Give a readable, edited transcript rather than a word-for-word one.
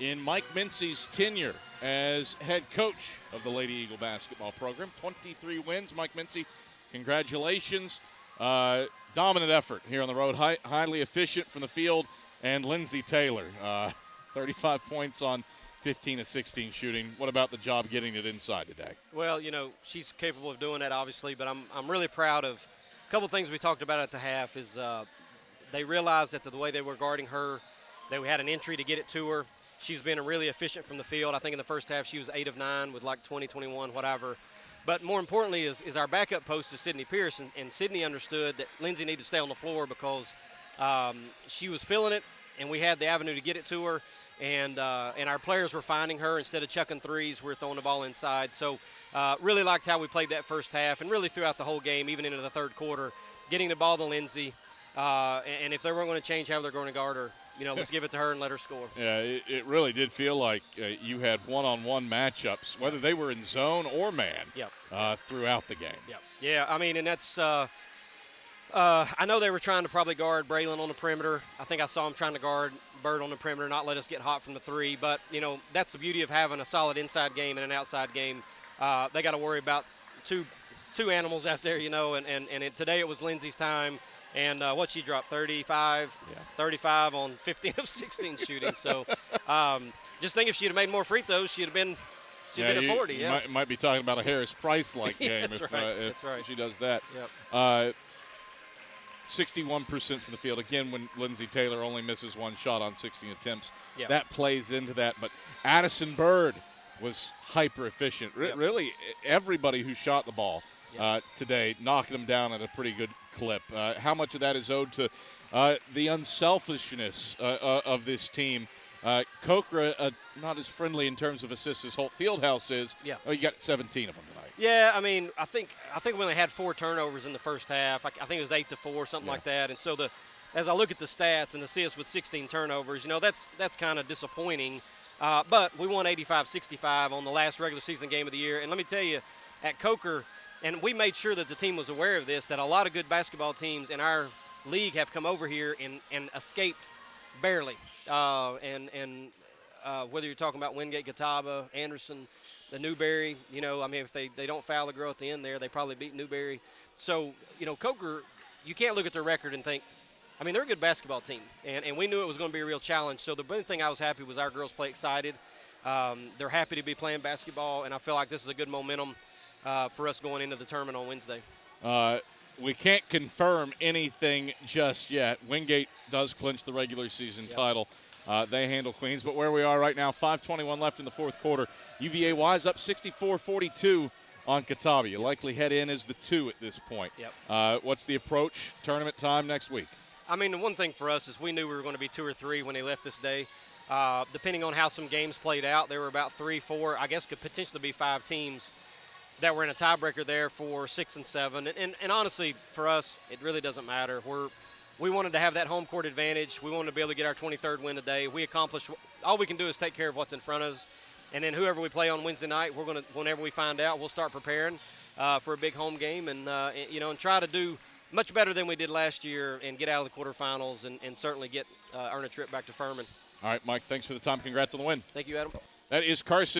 in Mike Mincey's tenure as head coach of the Lady Eagle basketball program. 23 wins. Mike Mincey, congratulations. Dominant effort here on the road, highly efficient from the field. And Lindsay Taylor, 35 points on 15 of 16 shooting. What about the job getting it inside today? Well, you know, she's capable of doing that, obviously, but I'm really proud of a couple things we talked about at the half is they realized that the way they were guarding her, that we had an entry to get it to her. She's been really efficient from the field. I think in the first half she was 8 of 9 with like 20, 21, whatever. But more importantly is our backup post is Sydney Pierce, and Sydney understood that Lindsay needed to stay on the floor because she was feeling it, and we had the avenue to get it to her. And our players were finding her. Instead of chucking threes, we're throwing the ball inside. So really liked how we played that first half, and really throughout the whole game, even into the third quarter, getting the ball to Lindsay. And if they weren't going to change how they're going to guard her, you know, let's give it to her and let her score. Yeah, it really did feel like you had one-on-one matchups, whether they were in zone or man, throughout the game. Yep. Yeah, I mean, and that's I know they were trying to probably guard Braylon on the perimeter. I think I saw them trying to guard Bird on the perimeter, not let us get hot from the three. But, you know, that's the beauty of having a solid inside game and an outside game. They got to worry about two animals out there, you know, and today it was Lindsay's time. And what she dropped, 35 on 15 of 16 shooting. So just think if she'd have made more free throws, she'd have been at 40. You might be talking about a Harris Price-like game if she does that. Yep. 61% from the field. Again, when Lindsay Taylor only misses one shot on 16 attempts, yep. that plays into that. But Addison Bird was hyper-efficient. Yep. Really, everybody who shot the ball today knocked them down at a pretty good clip. How much of that is owed to the unselfishness of this team? Kokra, not as friendly in terms of assists as Holt Fieldhouse is. Yeah. Oh, you got 17 of them tonight. Yeah, I mean, I think we only had 4 turnovers in the first half. I think it was 8-4, something like that. And so as I look at the stats and assists with 16 turnovers, you know, that's kind of disappointing. But we won 85-65 on the last regular season game of the year. And let me tell you, at Coker, and we made sure that the team was aware of this, that a lot of good basketball teams in our league have come over here and escaped barely. Whether you're talking about Wingate, Catawba, Anderson, the Newberry, you know, I mean, if they don't foul the girl at the end there, they probably beat Newberry. So, you know, Coker, you can't look at their record and think, I mean, they're a good basketball team, and we knew it was going to be a real challenge. So the main thing I was happy was our girls play excited. They're happy to be playing basketball, and I feel like this is a good momentum for us going into the tournament on Wednesday. We can't confirm anything just yet. Wingate does clinch the regular season title. They handle Queens. But where we are right now, 5:21 left in the fourth quarter. UVA-Wise up 64-42 on Catawba. You likely head in as the 2 at this point. Yep. What's the approach? Tournament time next week. I mean, the one thing for us is we knew we were going to be 2 or 3 when they left this day. Depending on how some games played out, there were about 3, 4, I guess could potentially be 5 teams that were in a tiebreaker there for 6 and 7. And honestly, for us, it really doesn't matter. We wanted to have that home court advantage. We wanted to be able to get our 23rd win today. We accomplished – all we can do is take care of what's in front of us. And then whoever we play on Wednesday night, we're going to – whenever we find out, we'll start preparing for a big home game and try to do much better than we did last year and get out of the quarterfinals and certainly earn a trip back to Furman. All right, Mike, thanks for the time. Congrats on the win. Thank you, Adam. That is Carson.